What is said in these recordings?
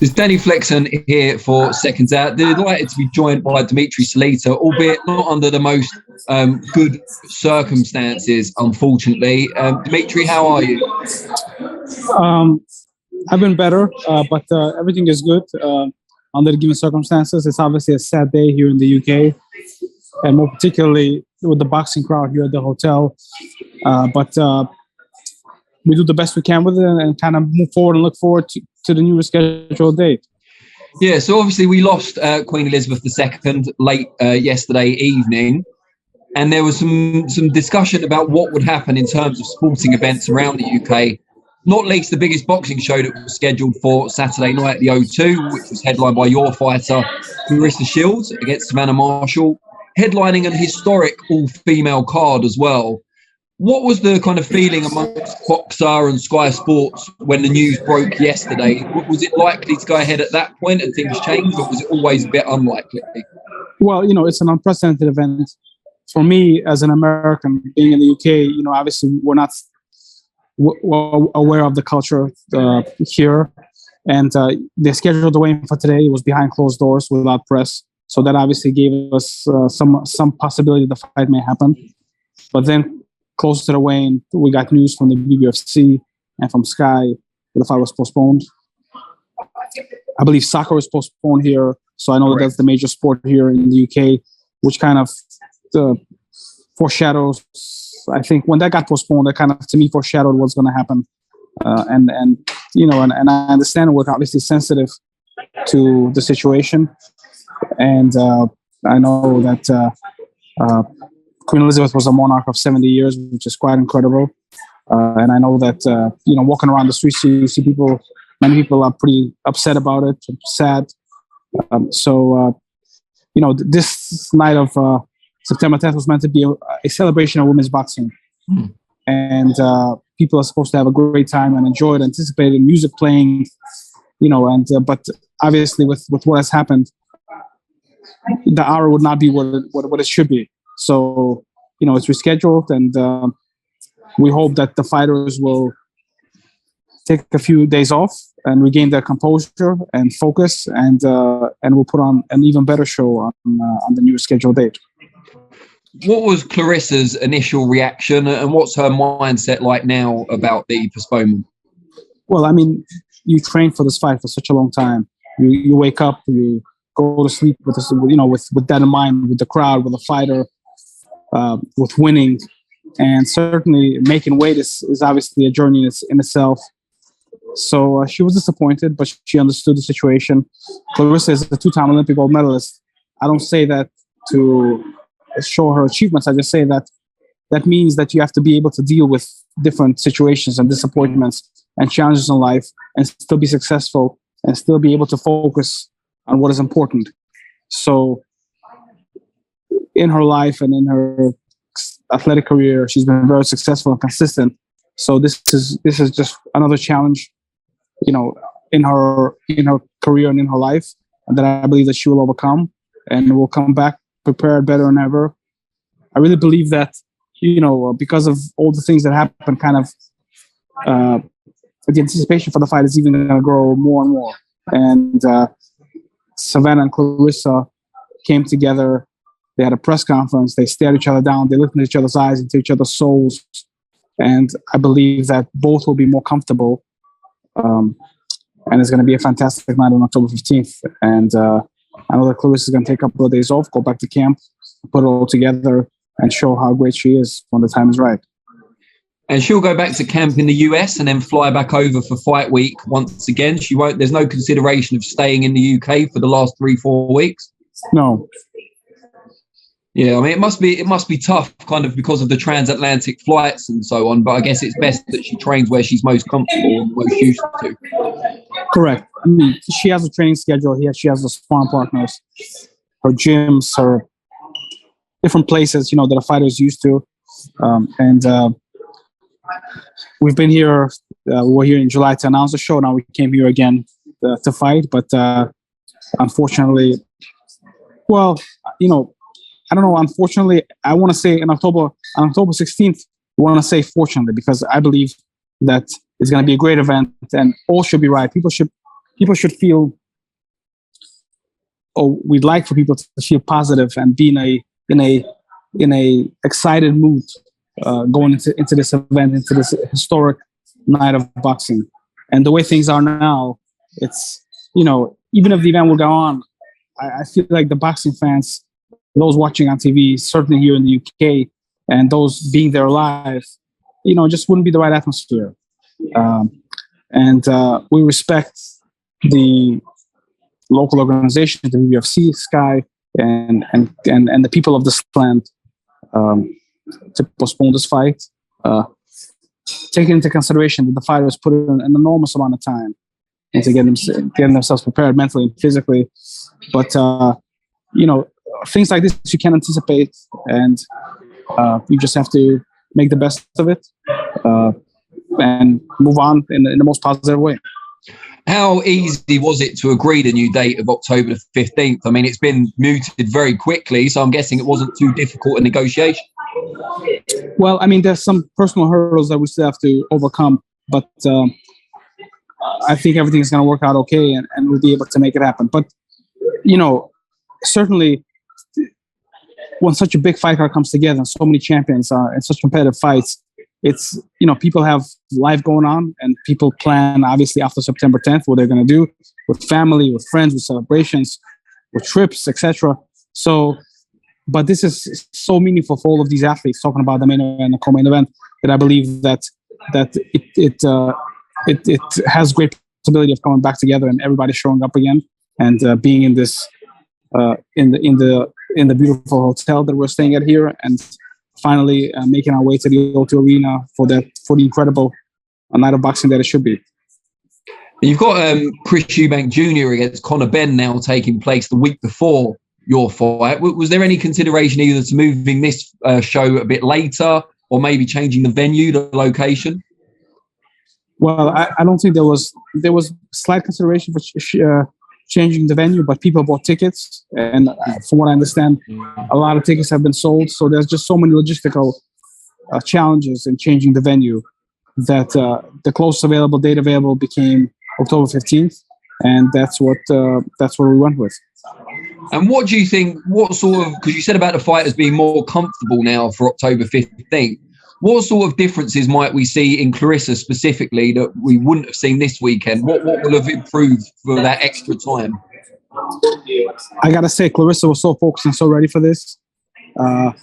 It's Danny Flexon here for Seconds Out. Delighted to be joined by Dimitry Salita, albeit not under the most good circumstances, unfortunately. Dimitry, how are you? I've been better, but everything is good under the given circumstances. It's obviously a sad day here in the UK, and more particularly with the boxing crowd here at the hotel. But we do the best we can with it and kind of move forward and look forward to the new rescheduled date. Yeah, so obviously we lost Queen Elizabeth II late yesterday evening, and there was some discussion about what would happen in terms of sporting events around the UK, not least the biggest boxing show that was scheduled for Saturday night at the O2, which was headlined by your fighter, Claressa Shields, against Savannah Marshall, headlining an historic all-female card as well. What was the kind of feeling amongst Boxer and Sky Sports when the news broke yesterday? Was it likely to go ahead at that point and things changed, or was it always a bit unlikely? Well, it's an unprecedented event. For me, as an American, being in the UK, obviously we're not aware of the culture here. And they scheduled the weigh-in for today. It was behind closed doors without press. So that obviously gave us some possibility the fight may happen. But then close to the weigh-in, we got news from the BBFC and from Sky that the fight was postponed. I believe soccer was postponed here, so I know that that's the major sport here in the UK, which kind of foreshadows. I think when that got postponed, that kind of to me foreshadowed what's going to happen. And I understand we're obviously sensitive to the situation, and I know that. Queen Elizabeth was a monarch of 70 years, which is quite incredible. And I know that, walking around the streets, you see many people are pretty upset about it, sad. This night of September 10th was meant to be a celebration of women's boxing. Mm. And people are supposed to have a great time and enjoy it, anticipate it, music playing, but obviously with what has happened, the hour would not be what it should be. So, it's rescheduled, and we hope that the fighters will take a few days off and regain their composure and focus, and we'll put on an even better show on the new scheduled date. What was Clarissa's initial reaction, and what's her mindset like now about the postponement? Well, you train for this fight for such a long time. You wake up, you go to sleep with this, with that in mind, with the crowd, with the fighter. With winning, and certainly making weight is obviously a journey in itself. So she was disappointed, but she understood the situation. Clarissa is a two-time Olympic gold medalist. I don't say that to show her achievements. I just say that means that you have to be able to deal with different situations and disappointments and challenges in life and still be successful and still be able to focus on what is important. So in her life and in her athletic career, she's been very successful and consistent. So this is just another challenge, in her career and in her life, and that I believe that she will overcome and will come back prepared better than ever. I really believe that, because of all the things that happen, kind of the anticipation for the fight is even going to grow more and more. And Savannah and Clarissa came together. They had a press conference. They stared each other down. They looked into each other's eyes, into each other's souls. And I believe that both will be more comfortable. And it's going to be a fantastic night on October 15th. And I know that Clarissa is going to take a couple of days off, go back to camp, put it all together, and show how great she is when the time is right. And she'll go back to camp in the US and then fly back over for fight week once again. She won't. There's no consideration of staying in the UK for the last 3-4 weeks. No. Yeah, it must be tough, kind of because of the transatlantic flights and so on. But I guess it's best that she trains where she's most comfortable and most used to. Correct. She has a training schedule here. She has the sparring partners, her gyms, her different places, that a fighter is used to. We've been here. We're here in July to announce the show. Now we came here again to fight, but unfortunately, I don't know. Unfortunately, I want to say on October 16th, I want to say fortunately, because I believe that it's going to be a great event and all should be right. People should people should feel, or we'd like for people to feel positive and be in a excited mood going into this event, into this historic night of boxing. And the way things are now, it's, even if the event will go on, I feel like the boxing fans, those watching on TV, certainly here in the UK, and those being there live, just wouldn't be the right atmosphere. And we respect the local organization, the UFC, Sky, and the people of this land to postpone this fight. Taking into consideration that the fighters put in an enormous amount of time into getting themselves prepared mentally and physically. But, things like this you can't anticipate, and you just have to make the best of it and move on in the most positive way. How easy was it to agree the new date of October the 15th? I mean, it's been mooted very quickly, so I'm guessing it wasn't too difficult a negotiation. Well, I mean, there's some personal hurdles that we still have to overcome, but I think everything is going to work out okay, and we'll be able to make it happen. But, certainly when such a big fight card comes together and so many champions and such competitive fights, it's, people have life going on, and people plan, obviously, after September 10th, what they're going to do with family, with friends, with celebrations, with trips, etc. So, but this is so meaningful for all of these athletes, talking about the main event and the co-main event, that I believe that it has great possibility of coming back together and everybody showing up again and being in this in the beautiful hotel that we're staying at here, and finally making our way to the O2 Arena for the incredible night of boxing that it should be. You've got Chris Eubank Jr. against Conor Benn now taking place the week before your fight. Was there any consideration either to moving this show a bit later, or maybe changing the venue, the location? Well, I don't think there was slight consideration for changing the venue, but people bought tickets, and from what I understand, a lot of tickets have been sold. So there's just so many logistical challenges in changing the venue that the closest date available became October 15th, and that's what we went with. And what do you think? What sort of, because you said about the fighters being more comfortable now for October 15th. What sort of differences might we see in Clarissa specifically that we wouldn't have seen this weekend? What will have improved for that extra time? I gotta say, Clarissa was so focused and so ready for this. I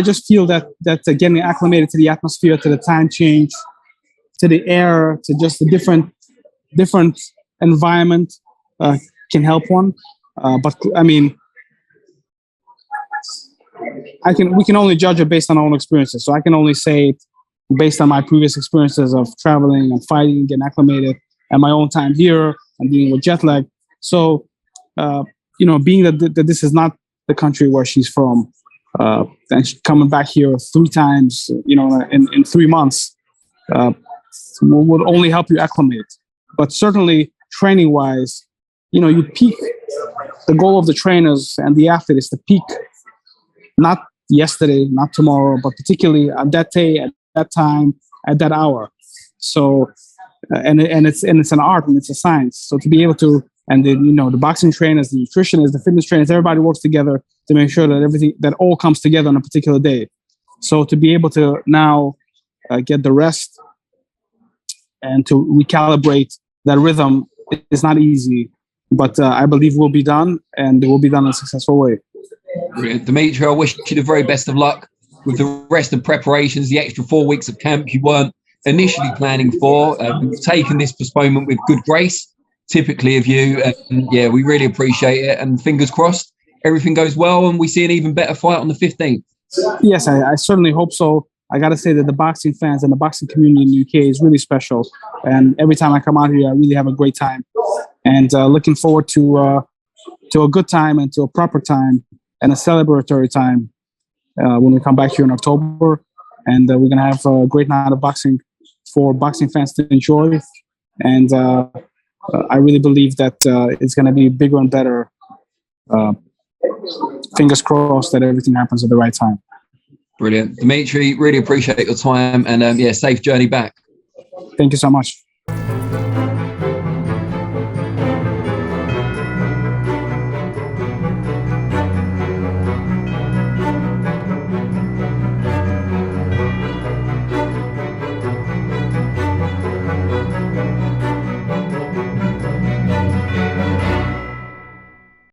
just feel that getting acclimated to the atmosphere, to the time change, to the air, to just the different environment can help one. But I mean, we can only judge it based on our own experiences. So I can only say, based on my previous experiences of traveling and fighting, getting acclimated, and my own time here and dealing with jet lag. So, being that this is not the country where she's from, and she's coming back here 3 times, in 3 months, would only help you acclimate. But certainly, training-wise, you peak. The goal of the trainers and the athlete is to peak, not yesterday, not tomorrow, but particularly at that day, at that time, at that hour. So, and it's an art and it's a science. So to be able to, and then the boxing trainers, the nutritionists, the fitness trainers, everybody works together to make sure that all comes together on a particular day. So to be able to now get the rest and to recalibrate that rhythm is not easy, but I believe will be done, and it will be done in a successful way. Brilliant. Dimitry, I wish you the very best of luck with the rest of preparations, the extra 4 weeks of camp you weren't initially planning for. You've taken this postponement with good grace, typically of you. And yeah, we really appreciate it. And fingers crossed, everything goes well and we see an even better fight on the 15th. Yes, I certainly hope so. I got to say that the boxing fans and the boxing community in the UK is really special. And every time I come out here, I really have a great time. And looking forward to a good time and to a proper time and a celebratory time when we come back here in October. And we're going to have a great night of boxing for boxing fans to enjoy. And I really believe that it's going to be bigger and better. Fingers crossed that everything happens at the right time. Brilliant. Dimitry, really appreciate your time, and safe journey back. Thank you so much.